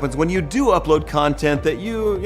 happens when you do upload content that you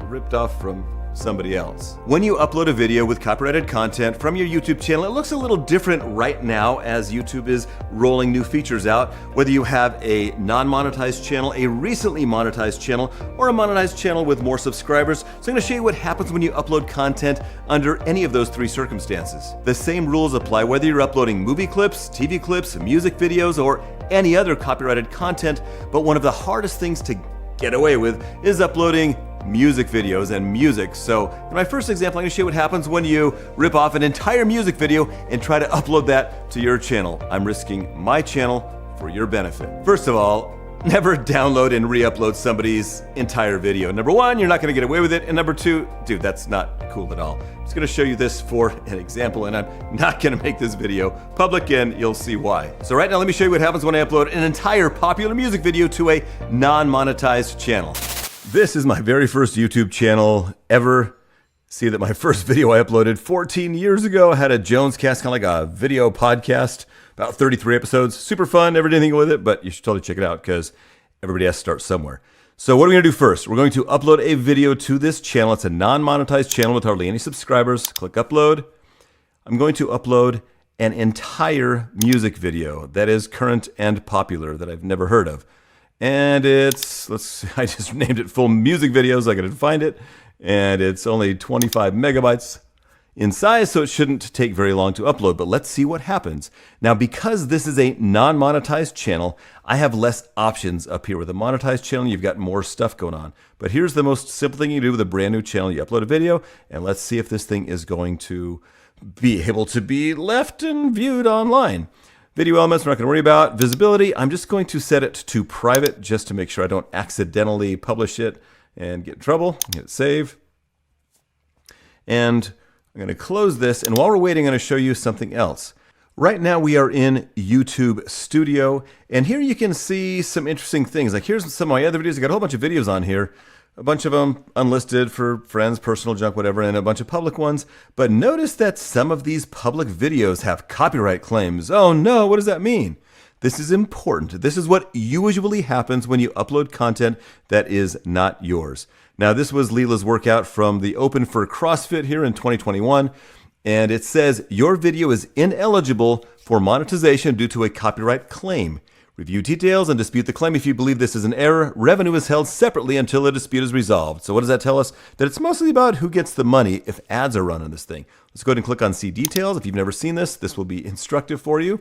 ripped off from somebody else. When you upload a video with copyrighted content from your YouTube channel, it looks a little different right now as YouTube is rolling new features out. Whether you have a non-monetized channel, a recently monetized channel, or a monetized channel with more subscribers. So I'm going to show you what happens when you upload content under any of those three circumstances. The same rules apply whether you're uploading movie clips, TV clips, music videos, or any other copyrighted content, but one of the hardest things to get away with is uploading music videos and music. So in my first example, I'm going to show you what happens when you rip off an entire music video and try to upload that to your channel. I'm risking my channel for your benefit. First of all, never download and re-upload somebody's entire video. Number one, you're not going to get away with it. And number two, dude, that's not cool at all. I'm just going to show you this for an example, and I'm not going to make this video public, and you'll see why. So right now, let me show you what happens when I upload an entire popular music video to a non-monetized channel. This is my very first YouTube channel ever. See that my first video I uploaded 14 years ago had a Jones Cast, kind of like a video podcast, about 33 episodes. Super fun, never did anything with it, but you should totally check it out because everybody has to start somewhere. So what are we going to do first? We're going to upload a video to this channel. It's a non-monetized channel with hardly any subscribers. Click upload. I'm going to upload an entire music video that is current and popular that I've never heard of. And it's, I just named it Full Music Videos. I couldn't find it. And it's only 25 megabytes in size, so it shouldn't take very long to upload, but let's see what happens. Now, because this is a non-monetized channel, I have less options up here. With a monetized channel, you've got more stuff going on. But here's the most simple thing you do with a brand new channel. You upload a video, and let's see if this thing is going to be able to be left and viewed online. Video elements, we're not going to worry about. Visibility, I'm just going to set it to private just to make sure I don't accidentally publish it and get in trouble. Hit save. And I'm going to close this, and while we're waiting, I'm going to show you something else. Right now we are in YouTube Studio, and here you can see some interesting things. Like here's some of my other videos. I got a whole bunch of videos on here, a bunch of them unlisted for friends, personal junk, whatever, and a bunch of public ones. But notice that some of these public videos have copyright claims. Oh no, what does that mean? This is important. This is what usually happens when you upload content that is not yours. Now, this was Leela's workout from the Open for CrossFit here in 2021, and it says your video is ineligible for monetization due to a copyright claim. Review details and dispute the claim. If you believe this is an error, revenue is held separately until the dispute is resolved. So what does that tell us? That it's mostly about who gets the money if ads are run on this thing. Let's go ahead and click on See Details. If you've never seen this, this will be instructive for you.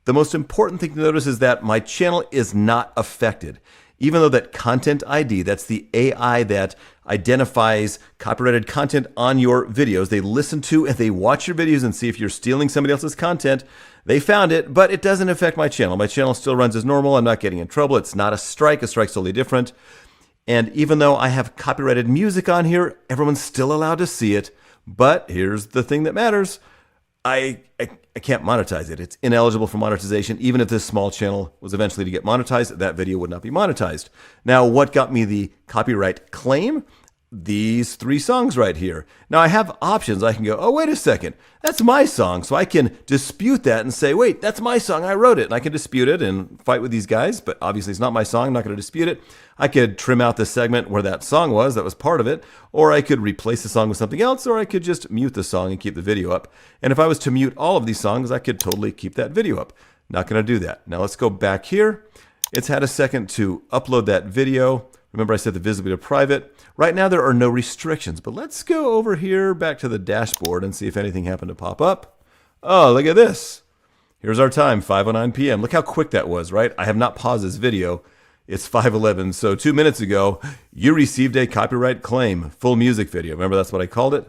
The most important thing to notice is that my channel is not affected. Even though that Content ID, that's the AI that identifies copyrighted content on your videos, they listen to and they watch your videos and see if you're stealing somebody else's content. They found it, but it doesn't affect my channel. My channel still runs as normal. I'm not getting in trouble. It's not a strike. A strike's totally different. And even though I have copyrighted music on here, everyone's still allowed to see it. But here's the thing that matters. I can't monetize it. It's ineligible for monetization. Even if this small channel was eventually to get monetized, that video would not be monetized. Now, what got me the copyright claim? These three songs right here. Now, I have options. I can go, oh, wait a second. That's my song. So I can dispute that and say, wait, that's my song. I wrote it. And I can dispute it and fight with these guys. But obviously, it's not my song. I'm not going to dispute it. I could trim out the segment where that song was. That was part of it. Or I could replace the song with something else. Or I could just mute the song and keep the video up. And if I was to mute all of these songs, I could totally keep that video up. Not going to do that. Now, let's go back here. It's had a second to upload that video. Remember, I set the visibility to private. Right now, there are no restrictions, but let's go over here back to the dashboard and see if anything happened to pop up. Oh, look at this. Here's our time, 5:09 p.m. Look how quick that was, right? I have not paused this video. It's 5:11, so 2 minutes ago, you received a copyright claim, full music video. Remember, that's what I called it?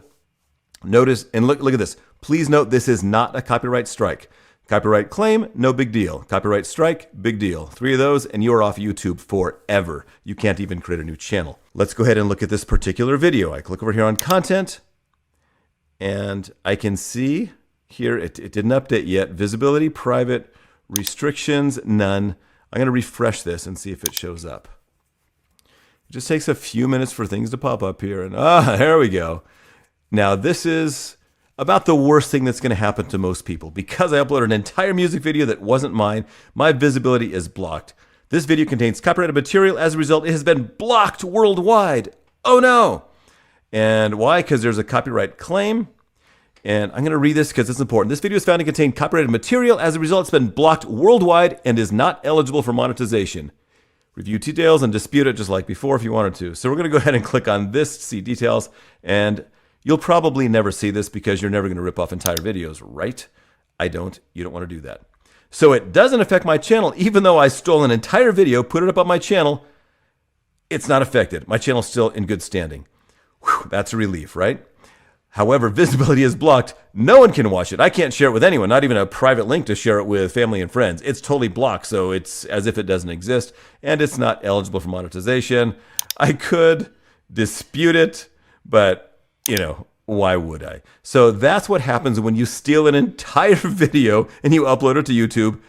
Notice, and look at this. Please note, this is not a copyright strike. Copyright claim, no big deal. Copyright strike, big deal. 3 of those and you're off YouTube forever. You can't even create a new channel. Let's go ahead and look at this particular video. I click over here on content and I can see here, it didn't update yet. Visibility, private, restrictions, none. I'm going to refresh this and see if it shows up. It just takes a few minutes for things to pop up here. And there we go. Now this is about the worst thing that's going to happen to most people. Because I uploaded an entire music video that wasn't mine, my visibility is blocked. This video contains copyrighted material. As a result, it has been blocked worldwide. Oh no! And why? Because there's a copyright claim. And I'm going to read this because it's important. This video is found to contain copyrighted material. As a result, it's been blocked worldwide and is not eligible for monetization. Review details and dispute it just like before if you wanted to. So we're going to go ahead and click on this to see details. And you'll probably never see this because you're never going to rip off entire videos, right? You don't want to do that. So it doesn't affect my channel. Even though I stole an entire video, put it up on my channel, it's not affected. My channel's still in good standing. Whew, that's a relief, right? However, visibility is blocked. No one can watch it. I can't share it with anyone, not even a private link to share it with family and friends. It's totally blocked, so it's as if it doesn't exist, and it's not eligible for monetization. I could dispute it, but, why would I? So that's what happens when you steal an entire video and you upload it to YouTube.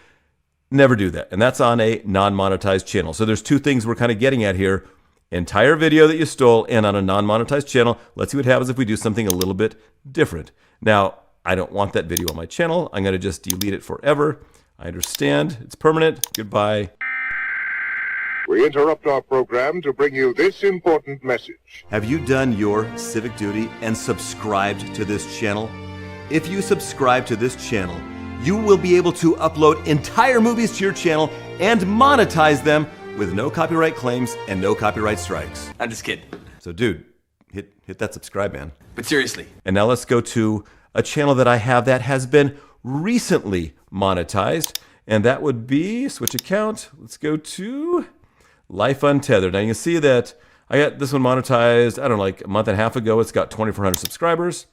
Never do that. And that's on a non-monetized channel. So there's two things we're kind of getting at here. Entire video that you stole and on a non-monetized channel. Let's see what happens if we do something a little bit different. Now, I don't want that video on my channel. I'm going to just delete it forever. I understand. It's permanent. Goodbye. We interrupt our program to bring you this important message. Have you done your civic duty and subscribed to this channel? If you subscribe to this channel, you will be able to upload entire movies to your channel and monetize them with no copyright claims and no copyright strikes. I'm just kidding. So dude, hit that subscribe, man. But seriously. And now let's go to a channel that I have that has been recently monetized. And that would be, switch account. Let's go to Life Untethered. Now you can see that I got this one monetized, I don't know, like a month and a half ago. It's got 2,400 subscribers.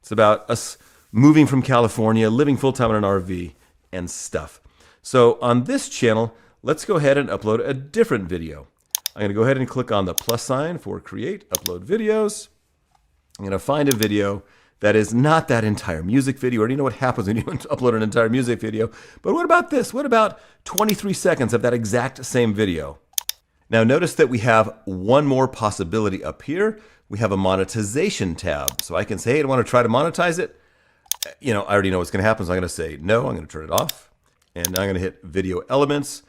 It's about us moving from California, living full-time in an RV and stuff. So on this channel, let's go ahead and upload a different video. I'm going to go ahead and click on the plus sign for create, upload videos. I'm going to find a video that is not that entire music video. I already know what happens when you upload an entire music video. But what about this? What about 23 seconds of that exact same video? Now notice that we have one more possibility up here. We have a monetization tab. So I can say, hey, I want to try to monetize it. I already know what's going to happen. So I'm going to say no, I'm going to turn it off. And now I'm going to hit video elements.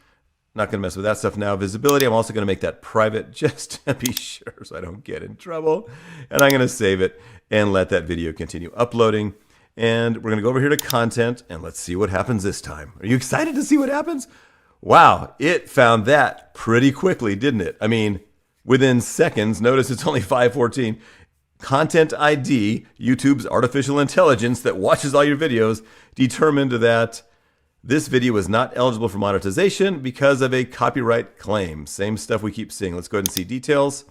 Not going to mess with that stuff now. Visibility, I'm also going to make that private just to be sure so I don't get in trouble. And I'm going to save it and let that video continue uploading. And we're going to go over here to content and let's see what happens this time. Are you excited to see what happens? Wow, it found that pretty quickly, didn't it? I mean, within seconds. Notice it's only 5:14. Content ID, YouTube's artificial intelligence that watches all your videos, determined that this video is not eligible for monetization because of a copyright claim. Same stuff we keep seeing. Let's go ahead and see details.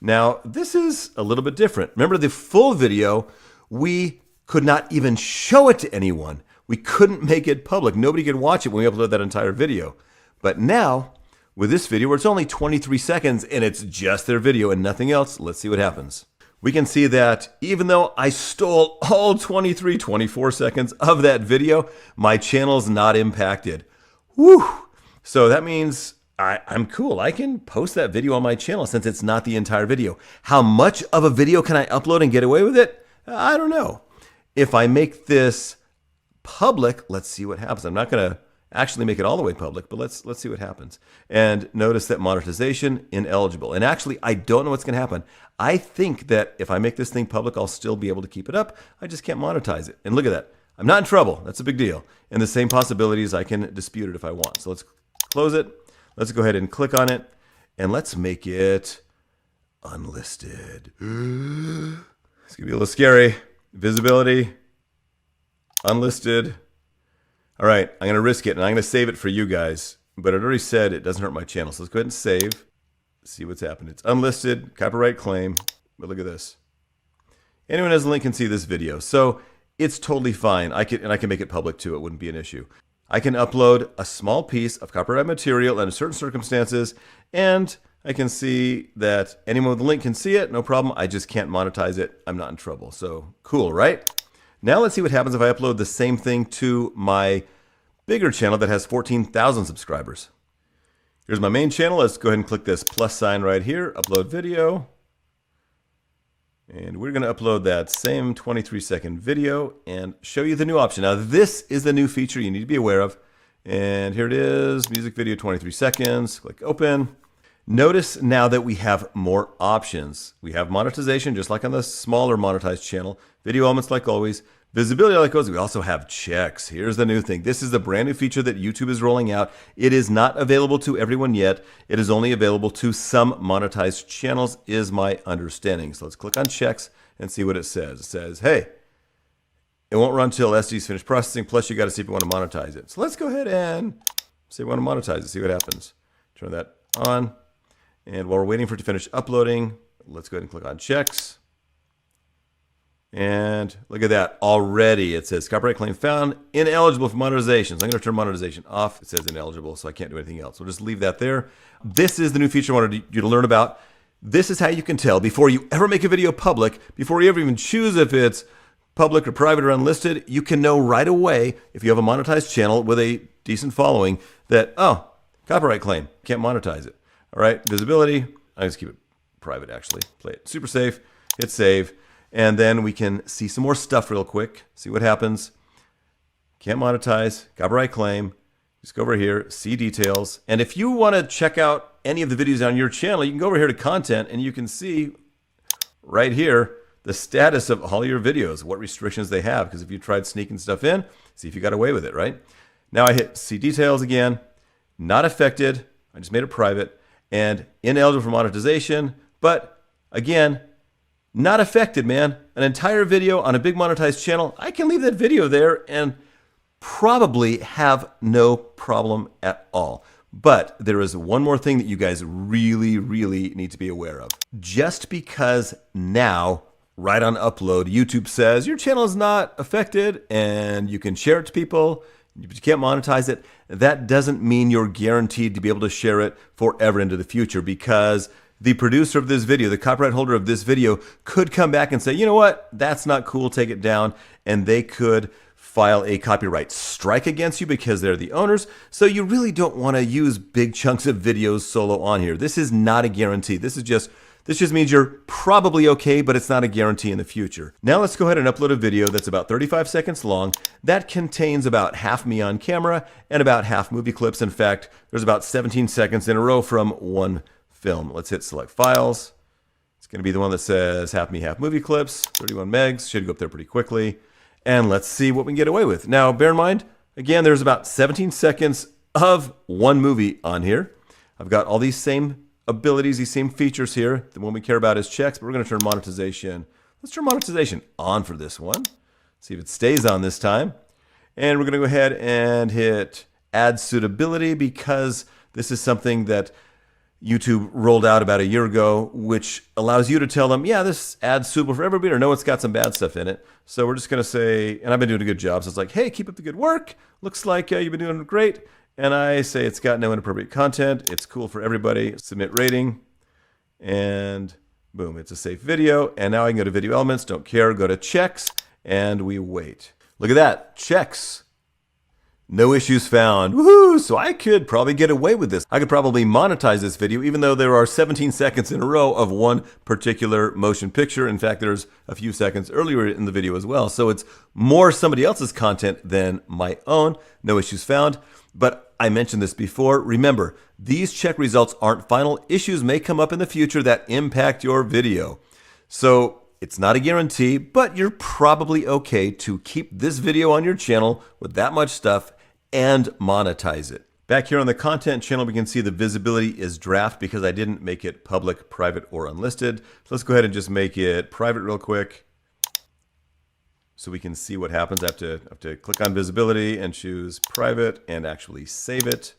Now, this is a little bit different. Remember the full video, we could not even show it to anyone. We couldn't make it public. Nobody could watch it when we upload that entire video. But now, with this video, where it's only 23 seconds and it's just their video and nothing else, let's see what happens. We can see that even though I stole all 24 seconds of that video, my channel's not impacted. Woo! So that means I'm cool. I can post that video on my channel since it's not the entire video. How much of a video can I upload and get away with it? I don't know. If I make this public, let's see what happens. I'm not going to actually make it all the way public, but let's see what happens. And notice that monetization, ineligible. And actually, I don't know what's going to happen. I think that if I make this thing public, I'll still be able to keep it up. I just can't monetize it. And look at that. I'm not in trouble. That's a big deal. And the same possibilities, I can dispute it if I want. So let's close it. Let's go ahead and click on it. And let's make it unlisted. It's going to be a little scary. Visibility, unlisted. All right, I'm going to risk it, and I'm going to save it for you guys. But it already said it doesn't hurt my channel. So let's go ahead and save. See what's happened. It's unlisted, copyright claim. But look at this. Anyone who has a link can see this video. So it's totally fine. I can make it public too. It wouldn't be an issue. I can upload a small piece of copyright material under certain circumstances, and I can see that anyone with the link can see it. No problem. I just can't monetize it. I'm not in trouble. So cool, right? Now let's see what happens if I upload the same thing to my bigger channel that has 14,000 subscribers. Here's my main channel. Let's go ahead and click this plus sign right here, upload video. And we're going to upload that same 23-second video and show you the new option. Now this is the new feature you need to be aware of. And here it is, music video, 23 seconds. Click open. Notice now that we have more options. We have monetization, just like on the smaller monetized channel. Video elements, like always. Visibility, like always. We also have checks. Here's the new thing. This is the brand new feature that YouTube is rolling out. It is not available to everyone yet. It is only available to some monetized channels, is my understanding. So let's click on checks and see what it says. It says, hey, it won't run until SD's finished processing. Plus, you got to see if you want to monetize it. So let's go ahead and say we want to monetize it. See what happens. Turn that on. And while we're waiting for it to finish uploading, let's go ahead and click on checks. And look at that. Already it says copyright claim found, ineligible for monetization. So I'm going to turn monetization off. It says ineligible, so I can't do anything else. We'll just leave that there. This is the new feature I wanted you to learn about. This is how you can tell before you ever make a video public, before you ever even choose if it's public or private or unlisted, you can know right away if you have a monetized channel with a decent following that, oh, copyright claim, can't monetize it. All right, visibility, I just keep it private actually. Play it super safe, hit save, and then we can see some more stuff real quick, see what happens. Can't monetize, copyright claim, just go over here, see details. And if you want to check out any of the videos on your channel, you can go over here to content and you can see right here the status of all your videos, what restrictions they have. Because if you tried sneaking stuff in, see if you got away with it, right? Now I hit see details again, not affected. I just made it private and ineligible for monetization. But again, not affected, man. An entire video on a big monetized channel, I can leave that video there and probably have no problem at all. But there is one more thing that you guys really, really need to be aware of. Just because now, right on upload, YouTube says your channel is not affected and you can share it to people, but you can't monetize it, that doesn't mean you're guaranteed to be able to share it forever into the future, because the producer of this video, the copyright holder of this video, could come back and say, you know what, that's not cool, take it down, and they could file a copyright strike against you because they're the owners. So you really don't want to use big chunks of videos solo on here. This is not a guarantee. This just means you're probably okay, but it's not a guarantee in the future. Now let's go ahead and upload a video that's about 35 seconds long that contains about half me on camera and about half movie clips. In fact, there's about 17 seconds in a row from one film. Let's hit select files. It's going to be the one that says half me, half movie clips, 31 megs. Should go up there pretty quickly. And let's see what we can get away with. Now, bear in mind, again, there's about 17 seconds of one movie on here. I've got all these same abilities, these same features here. The one we care about is checks, but we're going to turn monetization. Let's turn monetization on for this one. See if it stays on this time. And we're going to go ahead and hit add suitability, because this is something that YouTube rolled out about a year ago, which allows you to tell them, yeah, this ad's suitable for everybody, or no, it's got some bad stuff in it. So we're just going to say, and I've been doing a good job, so it's like, hey, keep up the good work. Looks like you've been doing great. And I say it's got no inappropriate content. It's cool for everybody. Submit rating. And boom, it's a safe video. And now I can go to video elements, don't care, go to checks, and we wait. Look at that, checks. No issues found. Woohoo! So I could probably get away with this. I could probably monetize this video, even though there are 17 seconds in a row of one particular motion picture. In fact, there's a few seconds earlier in the video as well. So it's more somebody else's content than my own. No issues found. But I mentioned this before. Remember, these check results aren't final. Issues may come up in the future that impact your video. So it's not a guarantee, but you're probably okay to keep this video on your channel with that much stuff and monetize it. Back here on the content channel, we can see the visibility is draft because I didn't make it public, private, or unlisted. So let's go ahead and just make it private real quick so we can see what happens. I have to click on visibility and choose private and actually save it.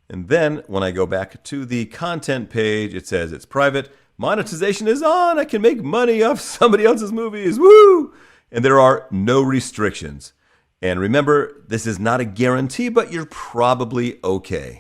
And then when I go back to the content page, it says it's private. Monetization is on. I can make money off somebody else's movies. Woo! And there are no restrictions. And remember, this is not a guarantee, but you're probably okay.